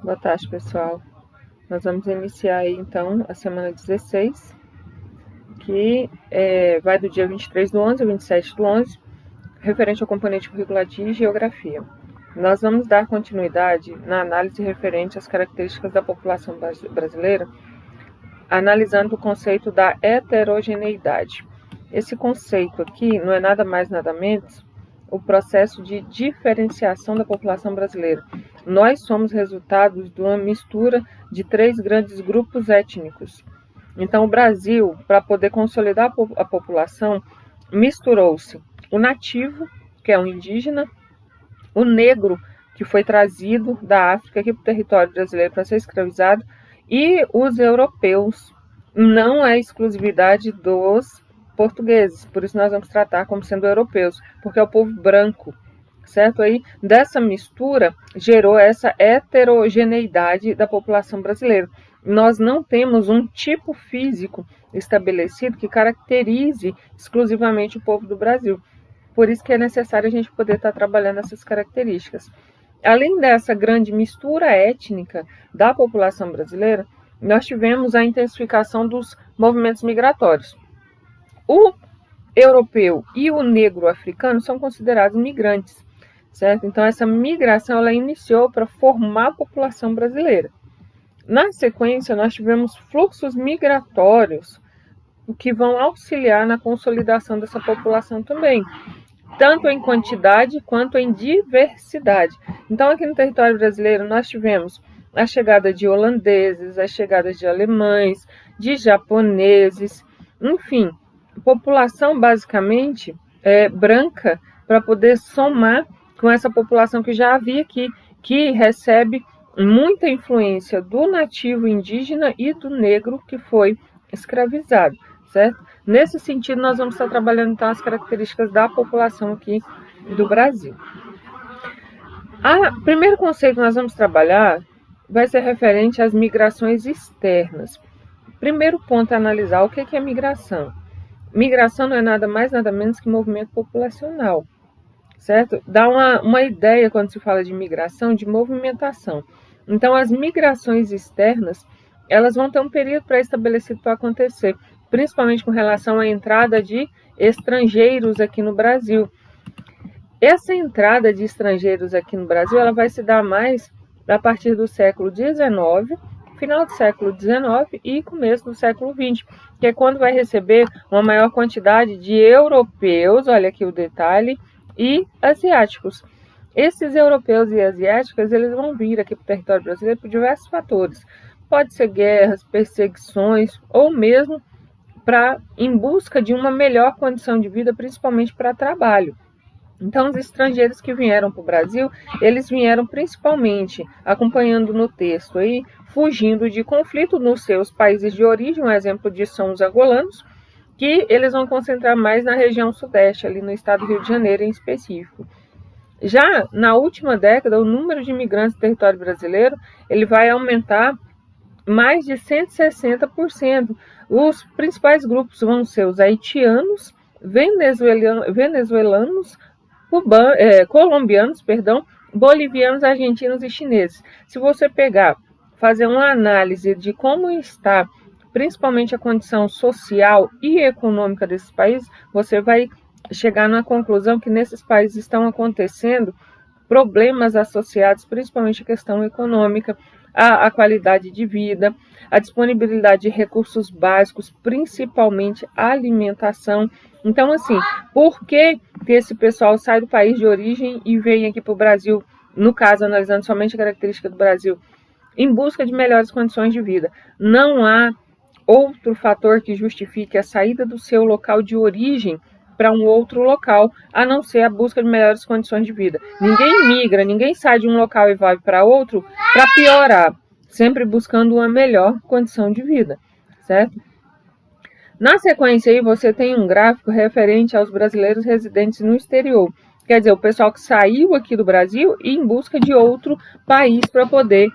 Boa tarde, pessoal. Nós vamos iniciar aí, então, a semana 16, que vai do dia 23 do 11 ao 27 do 11, referente ao componente curricular de Geografia. Nós vamos dar continuidade na análise referente às características da população brasileira, analisando o conceito da heterogeneidade. Esse conceito aqui não é nada mais, nada menos o processo de diferenciação da população brasileira. Nós somos resultados de uma mistura de 3 grandes grupos étnicos. Então, o Brasil, para poder consolidar a população, misturou-se o nativo, que é o indígena, o negro, que foi trazido da África aqui para o território brasileiro para ser escravizado, e os europeus. Não é exclusividade dos portugueses, por isso nós vamos tratar como sendo europeus, porque é o povo branco, certo? Aí, dessa mistura, gerou essa heterogeneidade da população brasileira. Nós não temos um tipo físico estabelecido que caracterize exclusivamente o povo do Brasil. Por isso que é necessário a gente poder estar trabalhando essas características. Além dessa grande mistura étnica da população brasileira, nós tivemos a intensificação dos movimentos migratórios. O europeu e o negro africano são considerados migrantes, certo? Então, essa migração ela iniciou para formar a população brasileira. Na sequência, nós tivemos fluxos migratórios, o que vão auxiliar na consolidação dessa população também, tanto em quantidade quanto em diversidade. Então, aqui no território brasileiro, nós tivemos a chegada de holandeses, a chegada de alemães, de japoneses, enfim, população basicamente branca, para poder somar com essa população que já havia aqui, que recebe muita influência do nativo indígena e do negro que foi escravizado, certo? Nesse sentido, nós vamos estar trabalhando então as características da população aqui do Brasil. O primeiro conceito que nós vamos trabalhar vai ser referente às migrações externas. Primeiro ponto a analisar o que é migração. Migração não é nada mais, nada menos que movimento populacional, certo? Dá uma ideia, quando se fala de migração, de movimentação. Então, as migrações externas, elas vão ter um período pré-estabelecido para acontecer, principalmente com relação à entrada de estrangeiros aqui no Brasil. Essa entrada de estrangeiros aqui no Brasil, ela vai se dar mais a partir do século XIX, final do século XIX e começo do século XX, que é quando vai receber uma maior quantidade de europeus, olha aqui o detalhe, e asiáticos. Esses europeus e asiáticos, eles vão vir aqui para o território brasileiro por diversos fatores. Pode ser guerras, perseguições, ou mesmo em busca de uma melhor condição de vida, principalmente para trabalho. Então, os estrangeiros que vieram para o Brasil, eles vieram principalmente, acompanhando no texto aí, fugindo de conflito nos seus países de origem. Um exemplo disso são os angolanos, que eles vão concentrar mais na região sudeste, ali no estado do Rio de Janeiro em específico. Já na última década, o número de imigrantes do território brasileiro, ele vai aumentar mais de 160%. Os principais grupos vão ser os haitianos, venezuelanos, colombianos, bolivianos, argentinos e chineses. Se você fazer uma análise de como está, principalmente a condição social e econômica desses países, você vai chegar na conclusão que nesses países estão acontecendo problemas associados principalmente à questão econômica, à qualidade de vida, à disponibilidade de recursos básicos, principalmente a alimentação. Então, assim, por que esse pessoal sai do país de origem e vem aqui para o Brasil, no caso, analisando somente a característica do Brasil, em busca de melhores condições de vida? Não há outro fator que justifique a saída do seu local de origem para um outro local, a não ser a busca de melhores condições de vida. Ninguém migra, ninguém sai de um local e vai para outro para piorar, sempre buscando uma melhor condição de vida, certo? Na sequência aí você tem um gráfico referente aos brasileiros residentes no exterior, quer dizer, o pessoal que saiu aqui do Brasil e em busca de outro país para poder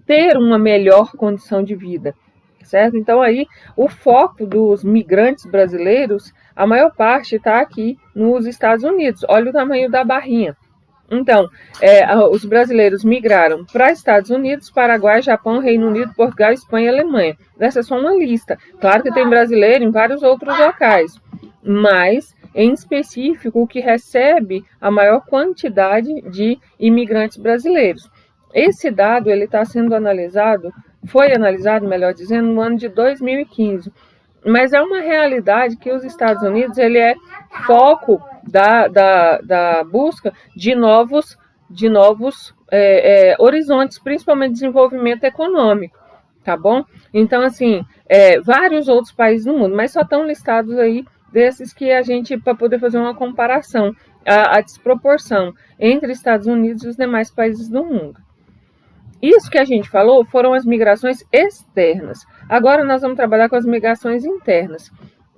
ter uma melhor condição de vida, certo? Então aí o foco dos migrantes brasileiros, a maior parte está aqui nos Estados Unidos. Olha o tamanho da barrinha. Então, os brasileiros migraram para Estados Unidos, Paraguai, Japão, Reino Unido, Portugal, Espanha e Alemanha. Essa é só uma lista. Claro que tem brasileiro em vários outros locais, mas, em específico, o que recebe a maior quantidade de imigrantes brasileiros. Esse dado ele está sendo analisado, foi analisado, melhor dizendo, no ano de 2015. Mas é uma realidade que os Estados Unidos ele é foco da busca de novos horizontes, principalmente desenvolvimento econômico, tá bom? Então, assim, vários outros países do mundo, mas só estão listados aí desses que a gente, para poder fazer uma comparação, a desproporção entre Estados Unidos e os demais países do mundo. Isso que a gente falou foram as migrações externas. Agora nós vamos trabalhar com as migrações internas.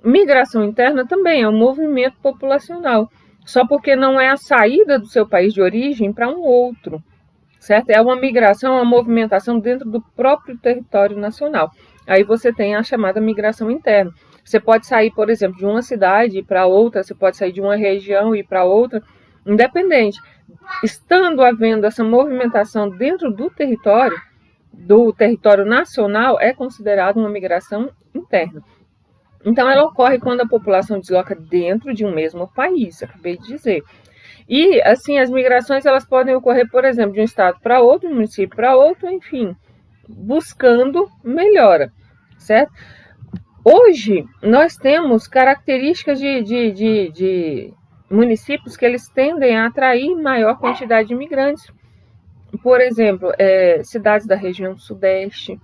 Migração interna também é um movimento populacional, só porque não é a saída do seu país de origem para um outro, certo? É uma migração, uma movimentação dentro do próprio território nacional. Aí você tem a chamada migração interna. Você pode sair, por exemplo, de uma cidade para outra, você pode sair de uma região e ir para outra, independente. Estando havendo essa movimentação dentro do território nacional, é considerado uma migração interna. Então, ela ocorre quando a população desloca dentro de um mesmo país, acabei de dizer. E, assim, as migrações elas podem ocorrer, por exemplo, de um estado para outro, de um município para outro, enfim, buscando melhora, certo? Hoje, nós temos características de municípios que eles tendem a atrair maior quantidade de imigrantes. Por exemplo, cidades da região sudeste,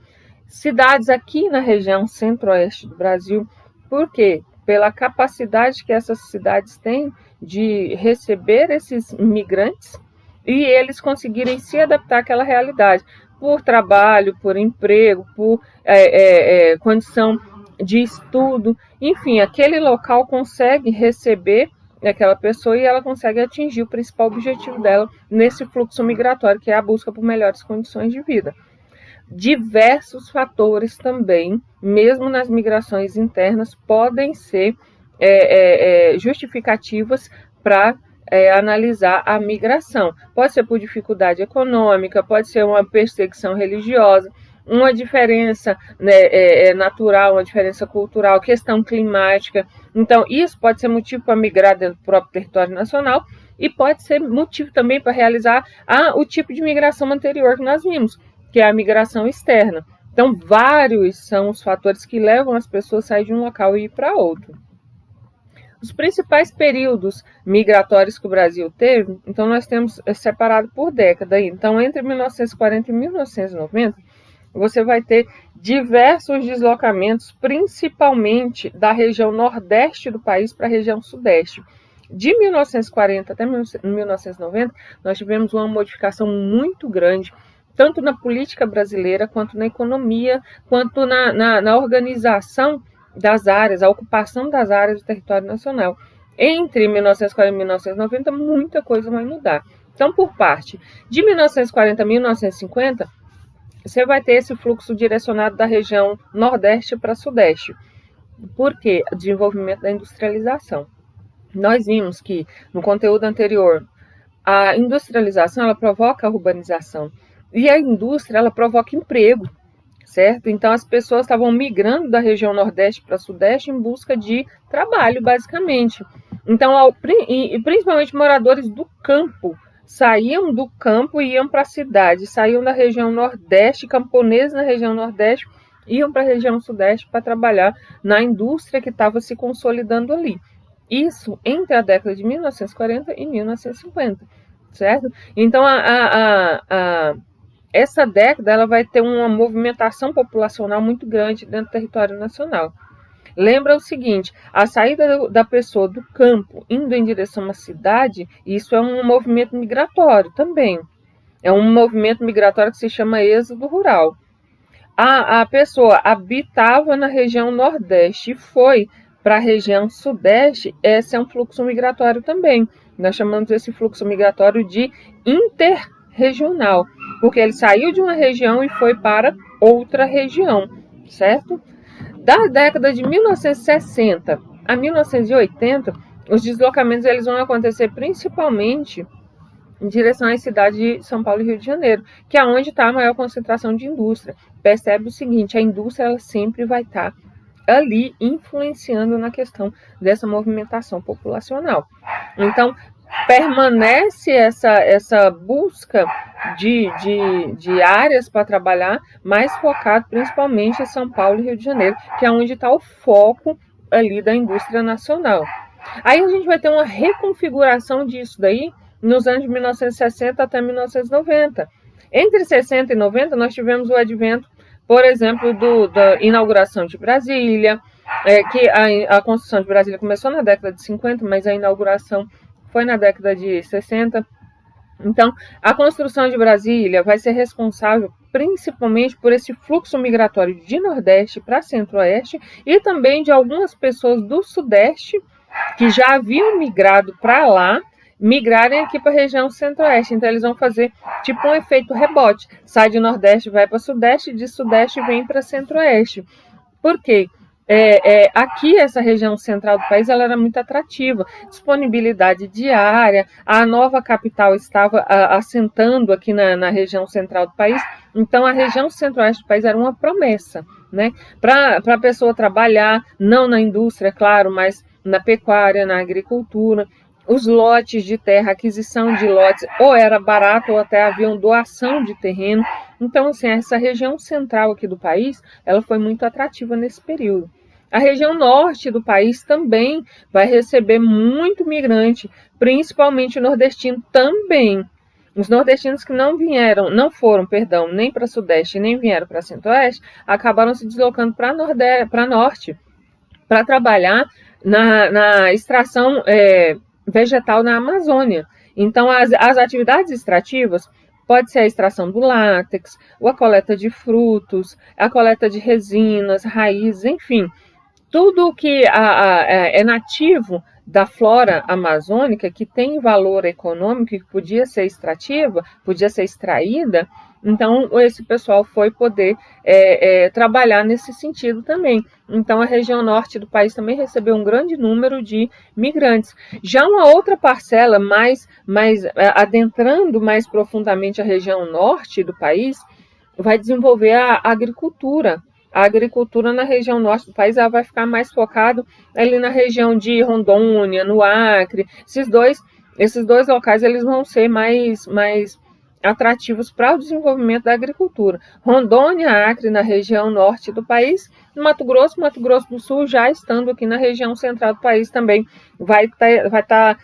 cidades aqui na região centro-oeste do Brasil. Por quê? Pela capacidade que essas cidades têm de receber esses imigrantes e eles conseguirem se adaptar àquela realidade, por trabalho, por emprego, por condição de estudo, enfim, aquele local consegue receber aquela pessoa e ela consegue atingir o principal objetivo dela nesse fluxo migratório, que é a busca por melhores condições de vida. Diversos fatores também, mesmo nas migrações internas, podem ser justificativas para analisar a migração. Pode ser por dificuldade econômica, pode ser uma perseguição religiosa, uma diferença natural, uma diferença cultural, questão climática. Então, isso pode ser motivo para migrar dentro do próprio território nacional e pode ser motivo também para realizar o tipo de migração anterior que nós vimos, que é a migração externa. Então, vários são os fatores que levam as pessoas a sair de um local e ir para outro. Os principais períodos migratórios que o Brasil teve, então nós temos separado por década. Então, entre 1940 e 1990, você vai ter diversos deslocamentos, principalmente da região nordeste do país para a região sudeste. De 1940 até 1990, nós tivemos uma modificação muito grande, tanto na política brasileira, quanto na economia, quanto na organização das áreas, a ocupação das áreas do território nacional. Entre 1940 e 1990, muita coisa vai mudar. Então, por parte de 1940 a 1950, você vai ter esse fluxo direcionado da região nordeste para sudeste. Por quê? O desenvolvimento da industrialização. Nós vimos que, no conteúdo anterior, a industrialização ela provoca a urbanização. E a indústria ela provoca emprego, certo? Então, as pessoas estavam migrando da região nordeste para sudeste em busca de trabalho, basicamente. Então, principalmente moradores do campo, saíam do campo e iam para a cidade, saíam da região nordeste, camponeses na região nordeste, iam para a região sudeste para trabalhar na indústria que estava se consolidando ali. Isso entre a década de 1940 e 1950, certo? Então, essa década ela vai ter uma movimentação populacional muito grande dentro do território nacional. Lembra o seguinte, a saída da pessoa do campo indo em direção à cidade, isso é um movimento migratório também. É um movimento migratório que se chama êxodo rural. A pessoa habitava na região nordeste e foi para a região sudeste, esse é um fluxo migratório também. Nós chamamos esse fluxo migratório de interregional, porque ele saiu de uma região e foi para outra região, certo? Da década de 1960 a 1980, os deslocamentos eles vão acontecer principalmente em direção às cidades de São Paulo e Rio de Janeiro, que é onde está a maior concentração de indústria. Percebe o seguinte, a indústria ela sempre vai estar ali influenciando na questão dessa movimentação populacional. Então, permanece essa busca de áreas para trabalhar, mais focado principalmente em São Paulo e Rio de Janeiro, que é onde está o foco ali da indústria nacional. Aí a gente vai ter uma reconfiguração disso daí nos anos de 1960 até 1990. Entre 60 e 90 nós tivemos o advento, por exemplo, da inauguração de Brasília, que a construção de Brasília começou na década de 50, mas a inauguração foi na década de 60. Então, a construção de Brasília vai ser responsável principalmente por esse fluxo migratório de Nordeste para Centro-Oeste e também de algumas pessoas do Sudeste que já haviam migrado para lá, migrarem aqui para a região Centro-Oeste. Então, eles vão fazer tipo um efeito rebote. Sai de Nordeste, vai para Sudeste, de Sudeste vem para Centro-Oeste. Por quê? Aqui, essa região central do país, ela era muito atrativa, disponibilidade diária, a nova capital estava assentando aqui na região central do país, então a região centro-oeste do país era uma promessa, né, para a pessoa trabalhar, não na indústria, claro, mas na pecuária, na agricultura. Os lotes de terra, aquisição de lotes, ou era barato ou até havia doação de terreno. Então, assim, essa região central aqui do país, ela foi muito atrativa nesse período. A região norte do país também vai receber muito migrante, principalmente o nordestino também. Os nordestinos que não foram, nem para Sudeste, nem vieram para Centro-Oeste, acabaram se deslocando para Norte, para trabalhar na extração vegetal na Amazônia. Então, as atividades extrativas pode ser a extração do látex, a coleta de frutos, a coleta de resinas, raízes, enfim, tudo que é nativo da flora amazônica, que tem valor econômico, que podia ser extrativa, podia ser extraída, então esse pessoal foi poder trabalhar nesse sentido também. Então a região norte do país também recebeu um grande número de migrantes. Já uma outra parcela, adentrando mais profundamente a região norte do país, vai desenvolver a agricultura. A agricultura na região norte do país ela vai ficar mais focado ali na região de Rondônia, no Acre. Esses dois locais eles vão ser mais atrativos para o desenvolvimento da agricultura. Rondônia, Acre na região norte do país, Mato Grosso do Sul já estando aqui na região central do país também vai estar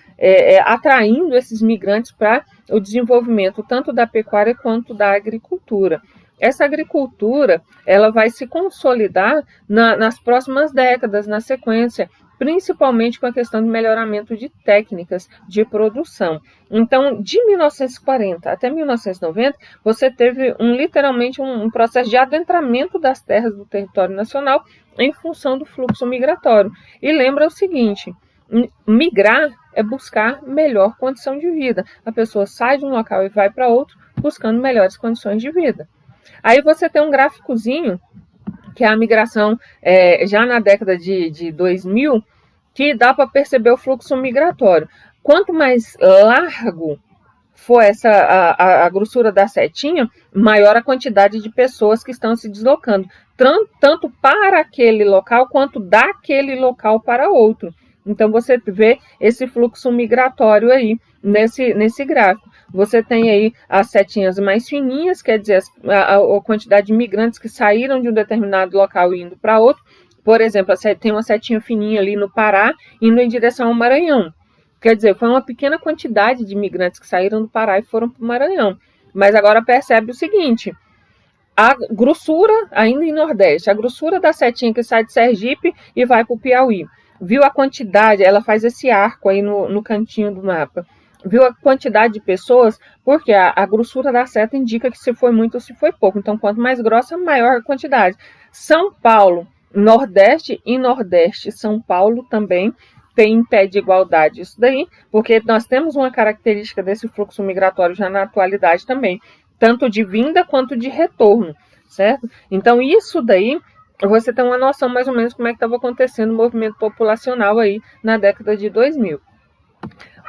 atraindo esses migrantes para o desenvolvimento tanto da pecuária quanto da agricultura. Essa agricultura ela vai se consolidar nas próximas décadas, na sequência, principalmente com a questão de melhoramento de técnicas de produção. Então, de 1940 até 1990, você teve literalmente um processo de adentramento das terras do território nacional em função do fluxo migratório. E lembra o seguinte, migrar é buscar melhor condição de vida. A pessoa sai de um local e vai para outro buscando melhores condições de vida. Aí você tem um gráficozinho, que é a migração já na década de 2000, que dá para perceber o fluxo migratório. Quanto mais largo for a grossura da setinha, maior a quantidade de pessoas que estão se deslocando, tanto para aquele local, quanto daquele local para outro. Então, você vê esse fluxo migratório aí nesse gráfico. Você tem aí as setinhas mais fininhas, quer dizer, a quantidade de imigrantes que saíram de um determinado local e indo para outro. Por exemplo, tem uma setinha fininha ali no Pará, indo em direção ao Maranhão. Quer dizer, foi uma pequena quantidade de imigrantes que saíram do Pará e foram para o Maranhão. Mas agora percebe o seguinte, a grossura, ainda em Nordeste, a grossura da setinha que sai de Sergipe e vai para o Piauí. Viu a quantidade, ela faz esse arco aí no cantinho do mapa. Viu a quantidade de pessoas, porque a grossura da seta indica que se foi muito ou se foi pouco. Então, quanto mais grossa, maior a quantidade. São Paulo, Nordeste e Nordeste, São Paulo também tem em pé de igualdade isso daí, porque nós temos uma característica desse fluxo migratório já na atualidade também, tanto de vinda quanto de retorno, certo? Então, isso daí, você tem uma noção mais ou menos como é que estava acontecendo o movimento populacional aí na década de 2000.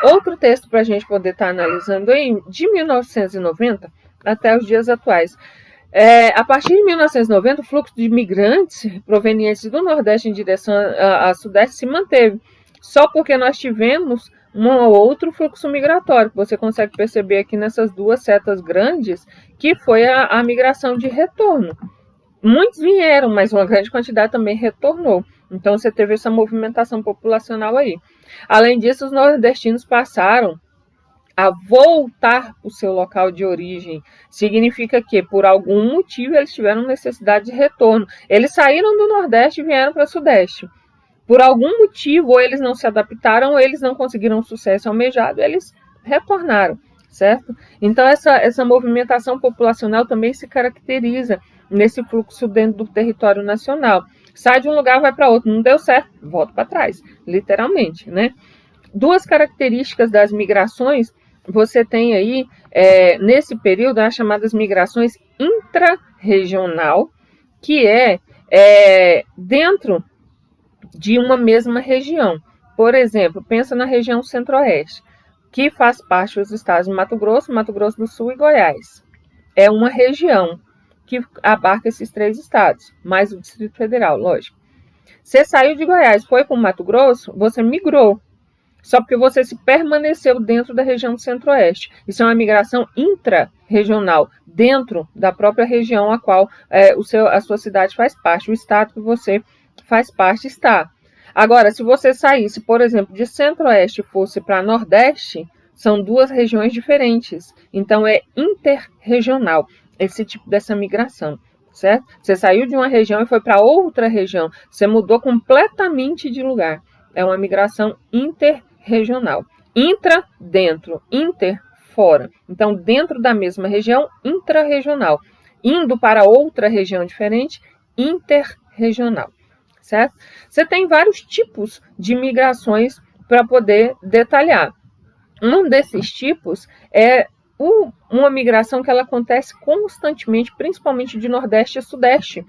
Outro texto para a gente poder estar analisando aí, de 1990 até os dias atuais. A partir de 1990, o fluxo de imigrantes provenientes do Nordeste em direção a Sudeste se manteve, só porque nós tivemos um ou outro fluxo migratório, que você consegue perceber aqui nessas duas setas grandes, que foi a migração de retorno. Muitos vieram, mas uma grande quantidade também retornou. Então, você teve essa movimentação populacional aí. Além disso, os nordestinos passaram a voltar para o seu local de origem. Significa que, por algum motivo, eles tiveram necessidade de retorno. Eles saíram do Nordeste e vieram para o Sudeste. Por algum motivo, ou eles não se adaptaram, ou eles não conseguiram o sucesso almejado, eles retornaram, certo? Então, essa movimentação populacional também se caracteriza nesse fluxo dentro do território nacional. Sai de um lugar, vai para outro. Não deu certo, volta para trás, literalmente, né? Duas características das migrações, você tem aí, nesse período, as chamadas migrações intra-regional, que dentro de uma mesma região. Por exemplo, pensa na região centro-oeste, que faz parte dos estados de Mato Grosso do Sul e Goiás. É uma região que abarca esses três estados, mais o Distrito Federal, lógico. Você saiu de Goiás, foi para o Mato Grosso, você migrou, só porque você se permaneceu dentro da região do Centro-Oeste. Isso é uma migração intra-regional, dentro da própria região a qual a sua cidade faz parte, o estado que você faz parte está. Agora, se você saísse, por exemplo, de Centro-Oeste e fosse para Nordeste, são duas regiões diferentes. Então, é interregional esse tipo dessa migração, certo? Você saiu de uma região e foi para outra região. Você mudou completamente de lugar. É uma migração interregional. Intra, dentro. Inter, fora. Então, dentro da mesma região, intrarregional. Indo para outra região diferente, interregional. Certo? Você tem vários tipos de migrações para poder detalhar. Um desses tipos é uma migração que ela acontece constantemente, principalmente de Nordeste e Sudeste,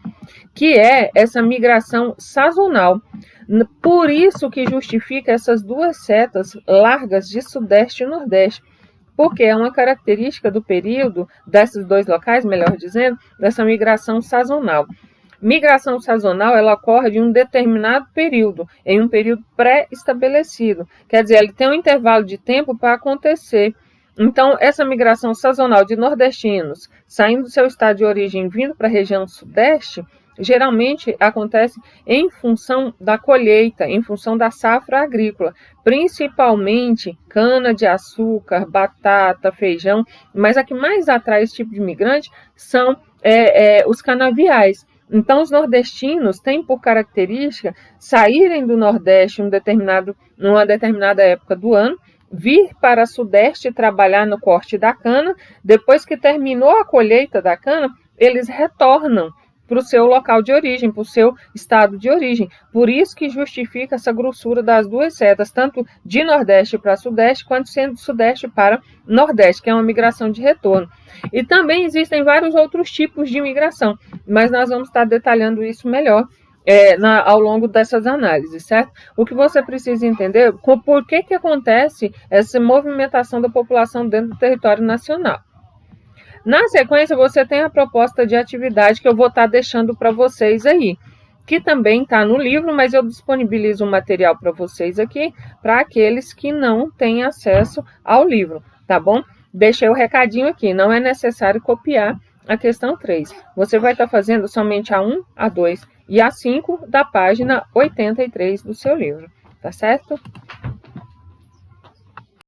que é essa migração sazonal. Por isso que justifica essas duas setas largas de Sudeste e Nordeste, porque é uma característica do período, desses dois locais, melhor dizendo, dessa migração sazonal. Migração sazonal, ela ocorre de um determinado período, em um período pré-estabelecido. Quer dizer, ele tem um intervalo de tempo para acontecer. Então, essa migração sazonal de nordestinos, saindo do seu estado de origem, vindo para a região sudeste, geralmente acontece em função da colheita, em função da safra agrícola, principalmente cana-de-açúcar, batata, feijão, mas a que mais atrai esse tipo de imigrante são os canaviais. Então, os nordestinos têm por característica saírem do Nordeste numa determinada época do ano, vir para o Sudeste trabalhar no corte da cana, depois que terminou a colheita da cana, eles retornam para o seu local de origem, para o seu estado de origem. Por isso que justifica essa grossura das duas setas, tanto de Nordeste para Sudeste, quanto sendo de Sudeste para Nordeste, que é uma migração de retorno. E também existem vários outros tipos de migração, mas nós vamos estar detalhando isso melhor ao longo dessas análises, certo? O que você precisa entender é por que acontece essa movimentação da população dentro do território nacional. Na sequência, você tem a proposta de atividade que eu vou estar deixando para vocês aí, que também está no livro, mas eu disponibilizo o material para vocês aqui, para aqueles que não têm acesso ao livro, tá bom? Deixei o recadinho aqui, não é necessário copiar a questão 3. Você vai estar fazendo somente a 1, a 2 e a 5 da página 83 do seu livro, tá certo?